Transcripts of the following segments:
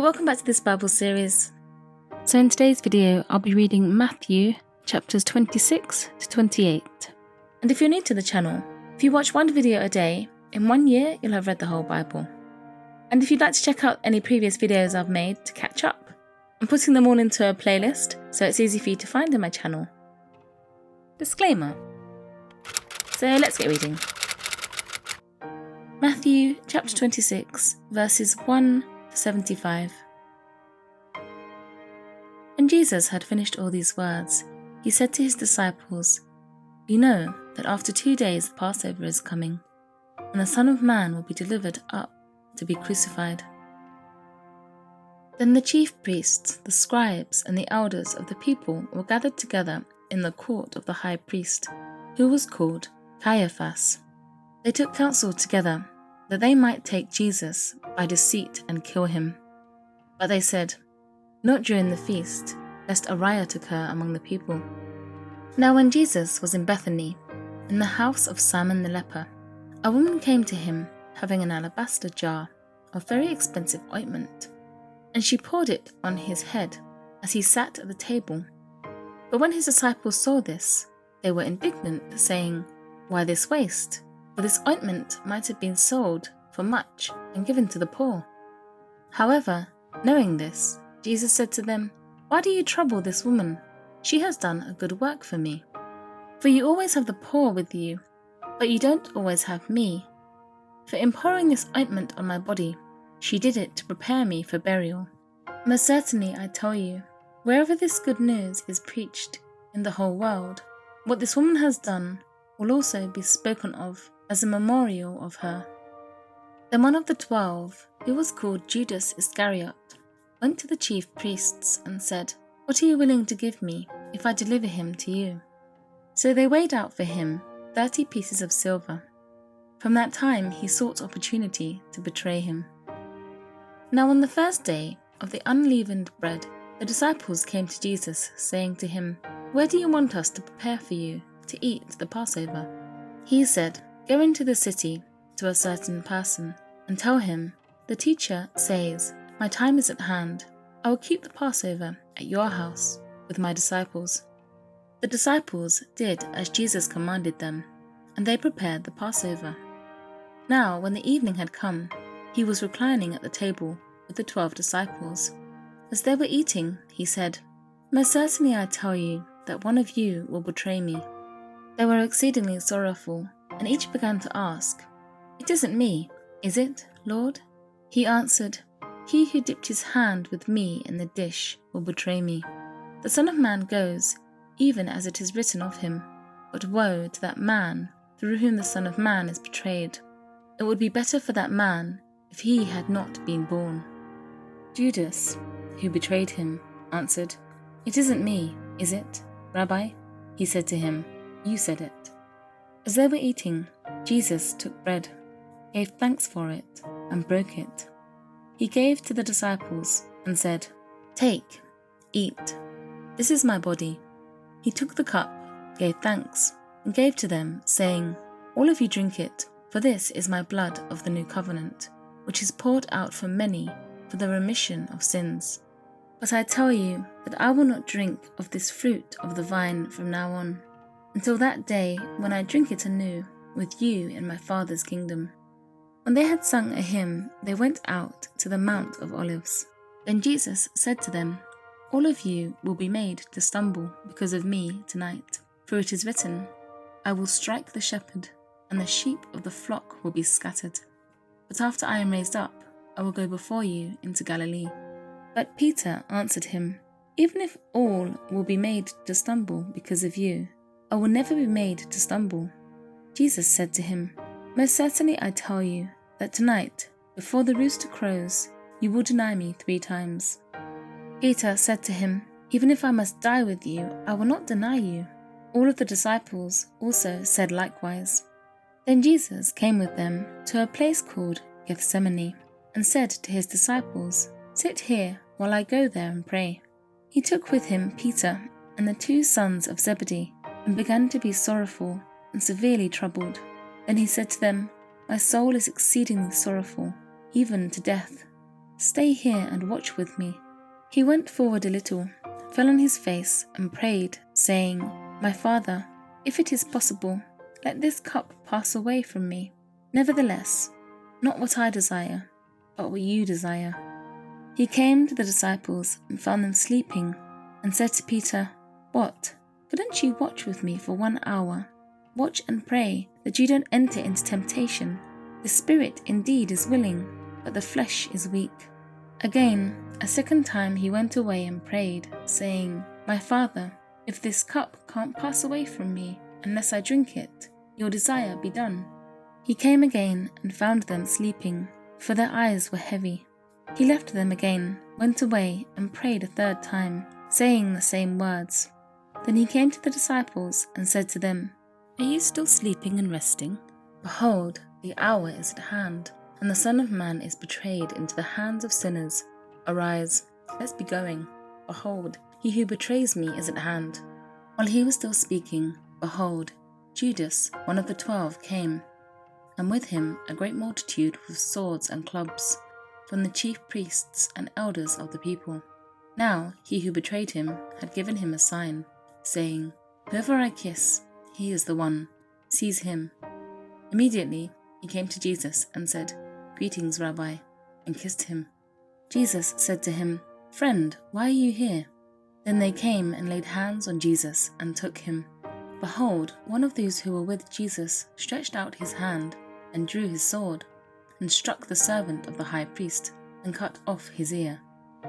welcome back to this Bible series. So in today's video, I'll be reading Matthew chapters 26 to 28. And if you're new to the channel, if you watch one video a day, in 1 year you'll have read the whole Bible. And if you'd like to check out any previous videos I've made to catch up, I'm putting them all into a playlist so it's easy for you to find in my channel. Disclaimer. So let's get reading. Matthew chapter 26 verses 1 to 75. When Jesus had finished all these words, he said to his disciples, "You know that after 2 days the Passover is coming, and the Son of Man will be delivered up to be crucified." Then the chief priests, the scribes, and the elders of the people were gathered together in the court of the high priest, who was called Caiaphas. They took counsel together that they might take Jesus by deceit and kill him. But they said, "Not during the feast, lest a riot occur among the people." Now when Jesus was in Bethany, in the house of Simon the leper, a woman came to him having an alabaster jar of very expensive ointment, and she poured it on his head as he sat at the table. But when his disciples saw this, they were indignant, saying, "Why this waste? For this ointment might have been sold for much and given to the poor." However, knowing this, Jesus said to them, "Why do you trouble this woman? She has done a good work for me. For you always have the poor with you, but you don't always have me. For in pouring this ointment on my body, she did it to prepare me for burial. Most certainly I tell you, wherever this good news is preached in the whole world, what this woman has done will also be spoken of as a memorial of her." Then one of the 12, who was called Judas Iscariot, went to the chief priests and said, "What are you willing to give me if I deliver him to you?" So they weighed out for him 30 pieces of silver. From that time he sought opportunity to betray him. Now on the first day of the unleavened bread, the disciples came to Jesus, saying to him, "Where do you want us to prepare for you to eat the Passover?" He said, "Go into the city to a certain person and tell him, 'The teacher says, my time is at hand. I will keep the Passover at your house with my disciples.'" The disciples did as Jesus commanded them, and they prepared the Passover. Now when the evening had come, he was reclining at the table with the 12 disciples. As they were eating, he said, "Most certainly I tell you that one of you will betray me." They were exceedingly sorrowful, and each began to ask, "It isn't me, is it, Lord?" He answered, "He who dipped his hand with me in the dish will betray me. The Son of Man goes, even as it is written of him. But woe to that man through whom the Son of Man is betrayed. It would be better for that man if he had not been born." Judas, who betrayed him, answered, "It isn't me, is it, Rabbi?" He said to him, "You said it." As they were eating, Jesus took bread, gave thanks for it, and broke it. He gave to the disciples and said, "Take, eat. This is my body." He took the cup, gave thanks, and gave to them, saying, "All of you drink it, for this is my blood of the new covenant, which is poured out for many for the remission of sins. But I tell you that I will not drink of this fruit of the vine from now on, until that day when I drink it anew with you in my Father's kingdom." When they had sung a hymn, they went out to the Mount of Olives. Then Jesus said to them, "All of you will be made to stumble because of me tonight, for it is written, 'I will strike the shepherd, and the sheep of the flock will be scattered.' But after I am raised up, I will go before you into Galilee." But Peter answered him, "Even if all will be made to stumble because of you, I will never be made to stumble." Jesus said to him, "Most certainly I tell you that tonight, before the rooster crows, you will deny me 3 times. Peter said to him, "Even if I must die with you, I will not deny you." All of the disciples also said likewise. Then Jesus came with them to a place called Gethsemane, and said to his disciples, "Sit here while I go there and pray." He took with him Peter and the 2 sons of Zebedee, and began to be sorrowful and severely troubled. Then he said to them, "My soul is exceedingly sorrowful, even to death. "Stay here and watch with me." He went forward a little, fell on his face, and prayed, saying, "My Father, if it is possible, let this cup pass away from me. Nevertheless, not what I desire, but what you desire." He came to the disciples and found them sleeping, and said to Peter, "What? Couldn't you watch with me for 1 hour? Watch and pray that you don't enter into temptation. The spirit indeed is willing, but the flesh is weak." Again, a second time he went away and prayed, saying, "My Father, if this cup can't pass away from me unless I drink it, your desire be done." He came again and found them sleeping, for their eyes were heavy. He left them again, went away and prayed a third time, saying the same words. Then he came to the disciples and said to them, "Are you still sleeping and resting? Behold, the hour is at hand, and the Son of Man is betrayed into the hands of sinners. Arise, let's be going. Behold, he who betrays me is at hand." While he was still speaking, behold, Judas, one of the 12, came, and with him a great multitude with swords and clubs, from the chief priests and elders of the people. Now he who betrayed him had given him a sign, saying, "Whoever I kiss, he is the one. Seize him." Immediately he came to Jesus and said, "Greetings, Rabbi," and kissed him. Jesus said to him, "Friend, why are you here?" Then they came and laid hands on Jesus and took him. Behold, one of those who were with Jesus stretched out his hand and drew his sword, and struck the servant of the high priest, and cut off his ear.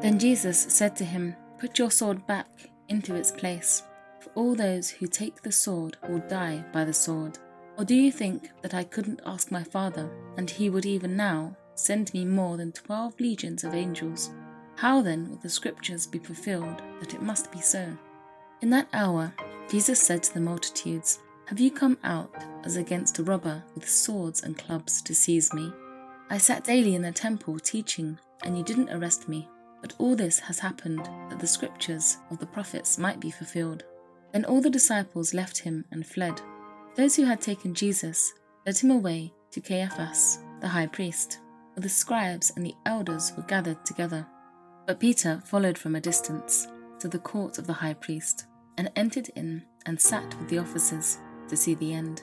Then Jesus said to him, "Put your sword back into its place, for all those who take the sword will die by the sword. Or do you think that I couldn't ask my Father, and he would even now send me more than 12 legions of angels? How then will the scriptures be fulfilled that it must be so?" In that hour, Jesus said to the multitudes, "Have you come out as against a robber with swords and clubs to seize me? I sat daily in the temple teaching, and you didn't arrest me. But all this has happened that the scriptures of the prophets might be fulfilled." Then all the disciples left him and fled. Those who had taken Jesus led him away to Caiaphas, the high priest, where the scribes and the elders were gathered together. But Peter followed from a distance to the court of the high priest, and entered in and sat with the officers to see the end.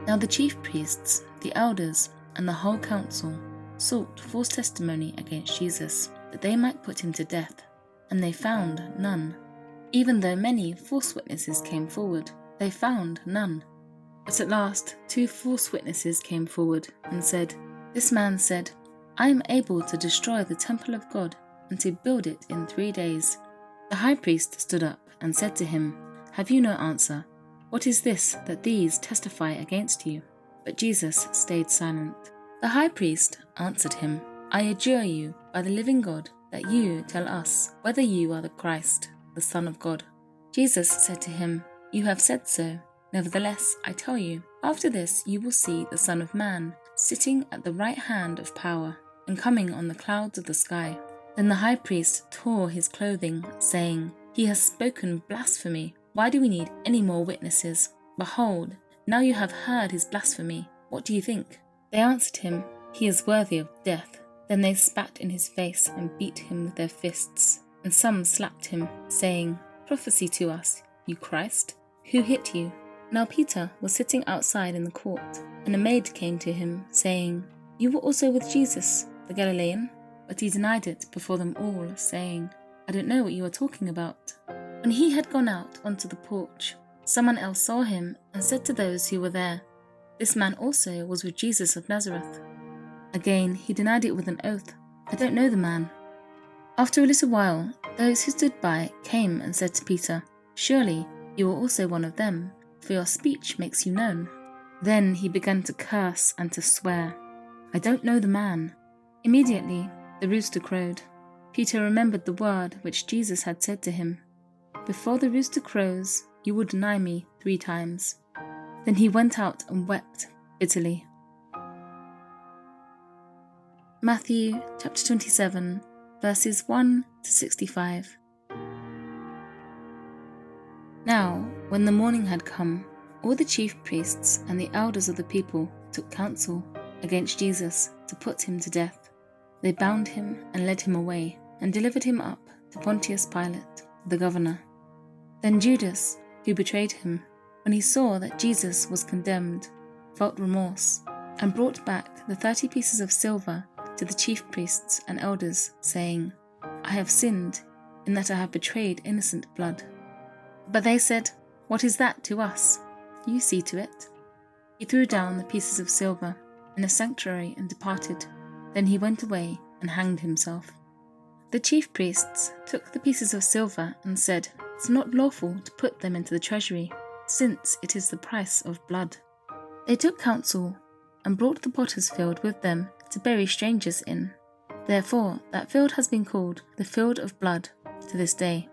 Now the chief priests, the elders, and the whole council sought false testimony against Jesus, that they might put him to death, and they found none. Even though many false witnesses came forward, they found none. But at last 2 false witnesses came forward and said, "This man said, 'I am able to destroy the temple of God and to build it in 3 days.'" The high priest stood up and said to him, "Have you no answer? What is this that these testify against you?" But Jesus stayed silent. The high priest answered him, "I adjure you by the living God that you tell us whether you are the Christ, the Son of God." Jesus said to him, "You have said so. Nevertheless, I tell you, after this you will see the Son of Man sitting at the right hand of power and coming on the clouds of the sky." Then the high priest tore his clothing, saying, "He has spoken blasphemy. Why do we need any more witnesses? Behold, now you have heard his blasphemy. What do you think?" They answered him, "He is worthy of death." Then they spat in his face and beat him with their fists, and some slapped him, saying, "Prophesy to us, you Christ. Who hit you?" Now Peter was sitting outside in the court, and a maid came to him, saying, "You were also with Jesus, the Galilean?" But he denied it before them all, saying, "I don't know what you are talking about." When he had gone out onto the porch, someone else saw him and said to those who were there, "This man also was with Jesus of Nazareth." Again he denied it with an oath, "I don't know the man." After a little while, those who stood by came and said to Peter, "Surely you are also one of them, for your speech makes you known." Then he began to curse and to swear, "I don't know the man." Immediately the rooster crowed. Peter remembered the word which Jesus had said to him, "Before the rooster crows, you will deny me 3 times." Then he went out and wept bitterly. Matthew chapter 27, verses 1 to 65. Now, when the morning had come, all the chief priests and the elders of the people took counsel against Jesus to put him to death. They bound him and led him away, and delivered him up to Pontius Pilate, the governor. Then Judas, who betrayed him, when he saw that Jesus was condemned, felt remorse, and brought back the 30 pieces of silver to the chief priests and elders, saying, I have sinned in that I have betrayed innocent blood. But they said, What is that to us? You see to it. He threw down the pieces of silver in a sanctuary and departed. Then he went away and hanged himself. The chief priests took the pieces of silver and said, It's not lawful to put them into the treasury, since it is the price of blood. They took counsel and brought the potter's field with them to bury strangers in. Therefore that field has been called the field of blood to this day.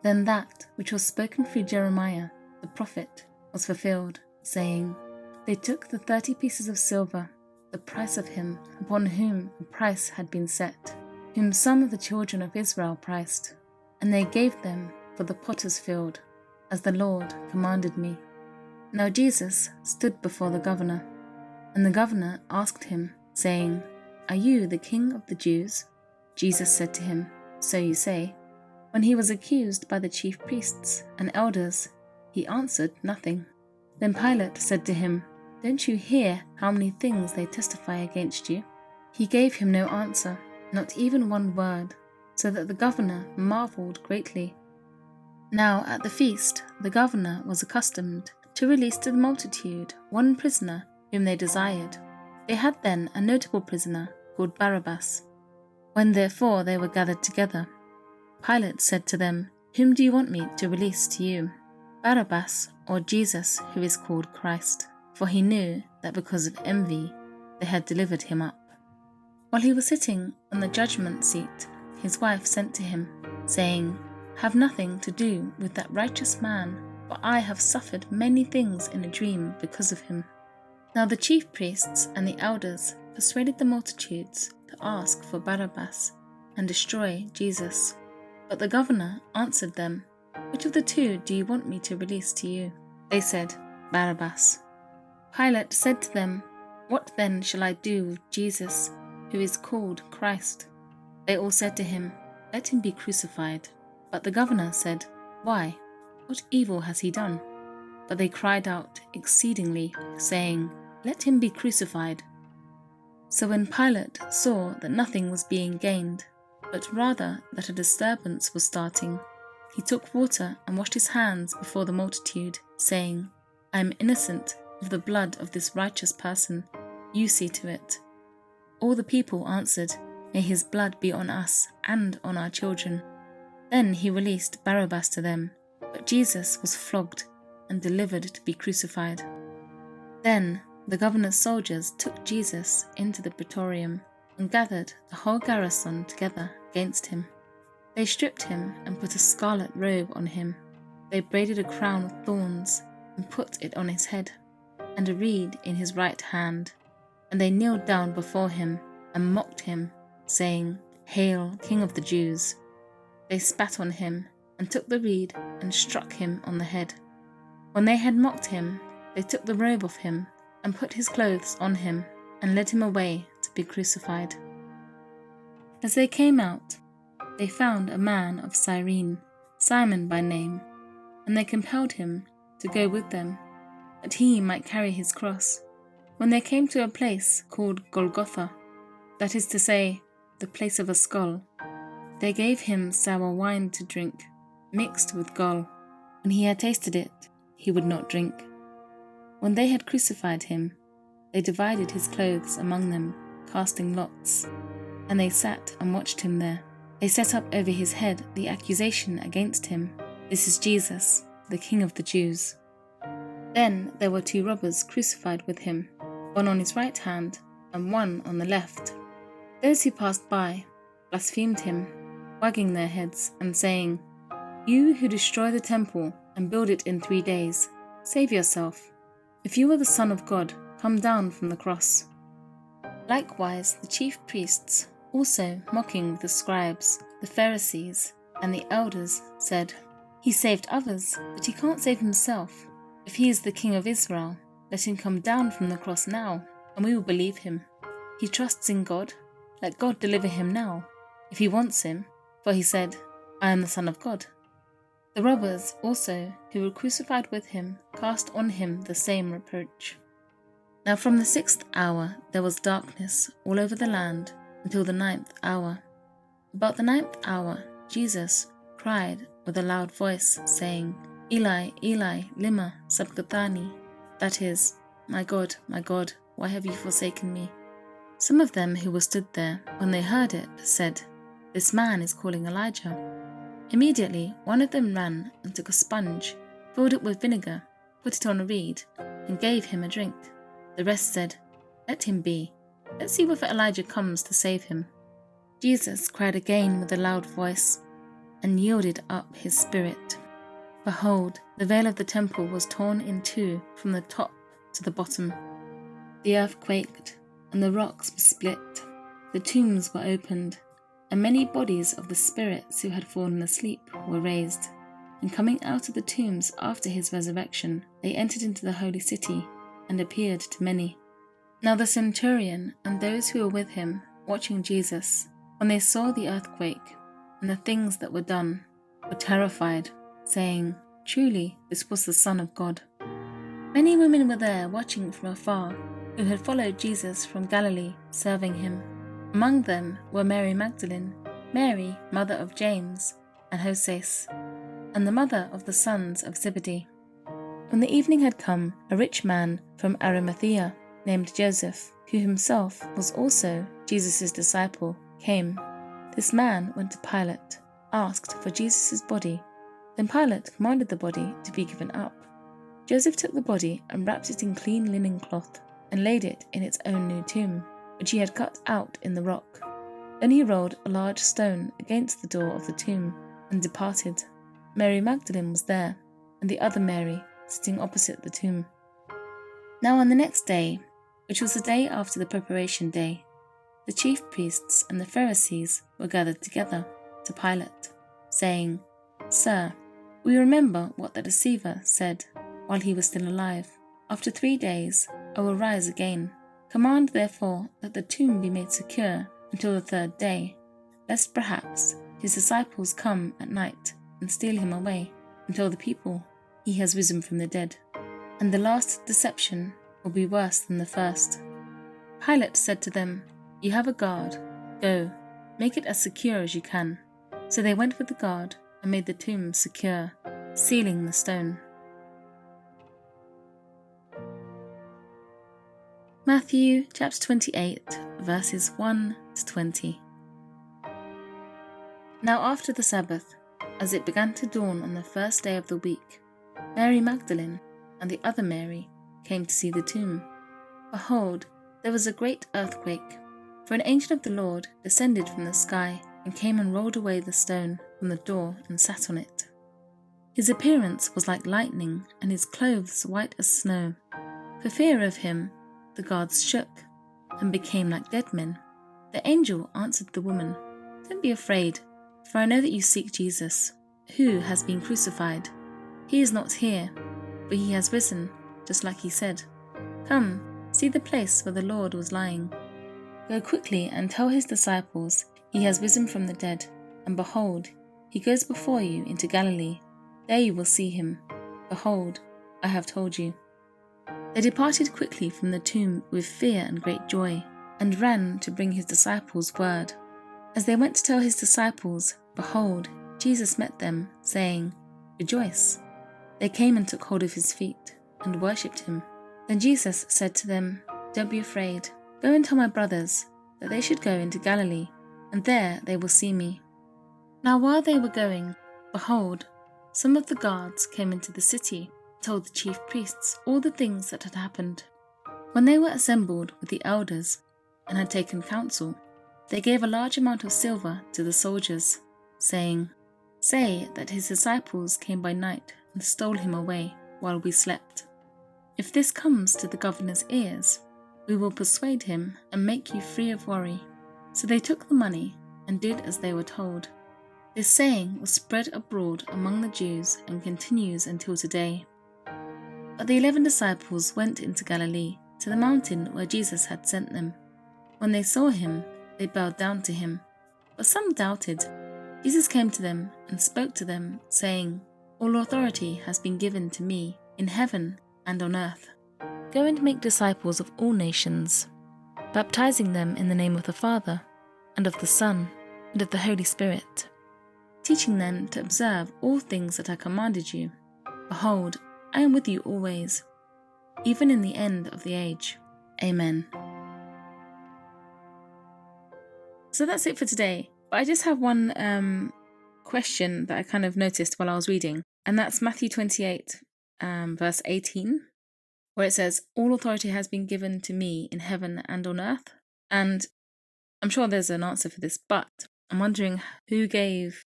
Then that which was spoken through Jeremiah the prophet was fulfilled, saying, They took the 30 pieces of silver, the price of him upon whom the price had been set, whom some of the children of Israel priced, and they gave them for the potter's field, as the Lord commanded me. Now Jesus stood before the governor, and the governor asked him, saying, Are you the king of the Jews? Jesus said to him, So you say. When he was accused by the chief priests and elders, he answered nothing. Then Pilate said to him, Don't you hear how many things they testify against you? He gave him no answer, not even one word, so that the governor marveled greatly. Now at the feast the governor was accustomed to release to the multitude one prisoner whom they desired. They had then a notable prisoner called Barabbas. When therefore they were gathered together, Pilate said to them, Whom do you want me to release to you, Barabbas or Jesus, who is called Christ? For he knew that because of envy they had delivered him up. While he was sitting on the judgment seat, his wife sent to him, saying, Have nothing to do with that righteous man, for I have suffered many things in a dream because of him. Now the chief priests and the elders persuaded the multitudes to ask for Barabbas and destroy Jesus. But the governor answered them, Which of the two do you want me to release to you? They said, Barabbas. Pilate said to them, What then shall I do with Jesus, who is called Christ? They all said to him, Let him be crucified. But the governor said, Why? What evil has he done? But they cried out exceedingly, saying, Let him be crucified. So when Pilate saw that nothing was being gained, but rather that a disturbance was starting, he took water and washed his hands before the multitude, saying, I am innocent of the blood of this righteous person. You see to it. All the people answered, May his blood be on us and on our children. Then he released Barabbas to them, but Jesus was flogged and delivered to be crucified. Then the governor's soldiers took Jesus into the praetorium and gathered the whole garrison together against him. They stripped him and put a scarlet robe on him. They braided a crown of thorns and put it on his head, and a reed in his right hand. And they kneeled down before him and mocked him, saying, Hail, King of the Jews! They spat on him and took the reed and struck him on the head. When they had mocked him, they took the robe off him and put his clothes on him and led him away to be crucified. As they came out, they found a man of Cyrene, Simon by name, and they compelled him to go with them, that he might carry his cross. When they came to a place called Golgotha, that is to say, the place of a skull, they gave him sour wine to drink, mixed with gall. When he had tasted it, he would not drink. When they had crucified him, they divided his clothes among them, casting lots, and they sat and watched him there. They set up over his head the accusation against him, This is Jesus, the King of the Jews. Then there were 2 robbers crucified with him, one on his right hand and one on the left. Those who passed by blasphemed him, wagging their heads and saying, You who destroy the temple and build it in 3 days, save yourself. If you are the Son of God, come down from the cross. Likewise the chief priests, also mocking the scribes, the Pharisees, and the elders, said, He saved others, but he can't save himself. If he is the King of Israel, let him come down from the cross now, and we will believe him. He trusts in God. Let God deliver him now, if he wants him, for he said, I am the Son of God. The robbers also, who were crucified with him, cast on him the same reproach. Now from the 6th hour there was darkness all over the land until the 9th hour. About the 9th hour Jesus cried with a loud voice, saying, Eli, Eli, lima sabachthani, that is, my God, why have you forsaken me? Some of them who were stood there, when they heard it, said, This man is calling Elijah. Immediately one of them ran and took a sponge, filled it with vinegar, put it on a reed, and gave him a drink. The rest said, Let him be. Let's see whether Elijah comes to save him. Jesus cried again with a loud voice, and yielded up his spirit. Behold, the veil of the temple was torn in two from the top to the bottom. The earth quaked, and the rocks were split. The tombs were opened, and many bodies of the spirits who had fallen asleep were raised. And coming out of the tombs after his resurrection, they entered into the holy city, and appeared to many. Now the centurion and those who were with him, watching Jesus, when they saw the earthquake and the things that were done, were terrified, saying, Truly, this was the Son of God. Many women were there watching from afar, who had followed Jesus from Galilee, serving him. Among them were Mary Magdalene, Mary, mother of James, and Joses, and the mother of the sons of Zebedee. When the evening had come, a rich man from Arimathea, named Joseph, who himself was also Jesus' disciple, came. This man went to Pilate, asked for Jesus' body. Then Pilate commanded the body to be given up. Joseph took the body and wrapped it in clean linen cloth, and laid it in its own new tomb, which he had cut out in the rock. Then he rolled a large stone against the door of the tomb, and departed. Mary Magdalene was there, and the other Mary, sitting opposite the tomb. Now on the next day, which was the day after the preparation day, the chief priests and the Pharisees were gathered together to Pilate, saying, Sir, we remember what the deceiver said while he was still alive. After 3 days I will rise again. Command therefore that the tomb be made secure until the 3rd day, lest perhaps his disciples come at night and steal him away and tell the people he has risen from the dead. And the last deception will be worse than the first. Pilate said to them, You have a guard. Go, make it as secure as you can. So they went with the guard and made the tomb secure, sealing the stone. Matthew chapter 28, verses 1 to 20. Now after the Sabbath, as it began to dawn on the 1st day of the week, Mary Magdalene and the other Mary came to see the tomb. Behold, there was a great earthquake, for an angel of the Lord descended from the sky and came and rolled away the stone from the door and sat on it. His appearance was like lightning, and his clothes white as snow. For fear of him, the guards shook and became like dead men. The angel answered the woman, Don't be afraid, for I know that you seek Jesus, who has been crucified. He is not here, for he has risen, just like he said. Come, see the place where the Lord was lying. Go quickly and tell his disciples he has risen from the dead, and behold, he goes before you into Galilee. There you will see him. Behold, I have told you. They departed quickly from the tomb with fear and great joy, and ran to bring his disciples word. As they went to tell his disciples, behold, Jesus met them, saying, Rejoice. They came and took hold of his feet, and worshipped him. Then Jesus said to them, Don't be afraid. Go and tell my brothers that they should go into Galilee, and there they will see me. Now while they were going, behold, some of the guards came into the city, told the chief priests all the things that had happened. When they were assembled with the elders and had taken counsel, they gave a large amount of silver to the soldiers, saying, Say that his disciples came by night and stole him away while we slept. If this comes to the governor's ears, we will persuade him and make you free of worry. So they took the money and did as they were told. This saying was spread abroad among the Jews and continues until today. But the 11 disciples went into Galilee, to the mountain where Jesus had sent them. When they saw him, They bowed down to him, but some doubted. Jesus came to them and spoke to them, saying, "All authority has been given to me in heaven and on earth. Go and make disciples of all nations, baptizing them in the name of the Father, and of the Son, and of the Holy Spirit, teaching them to observe all things that I commanded you. Behold, I am with you always, even in the end of the age." Amen. So that's it for today. But I just have one question that I kind of noticed while I was reading, and that's Matthew 28, verse 18, where it says, "All authority has been given to me in heaven and on earth." And I'm sure there's an answer for this, but I'm wondering who gave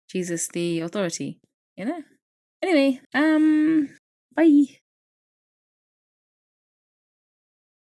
Jesus the authority, Anyway, bye.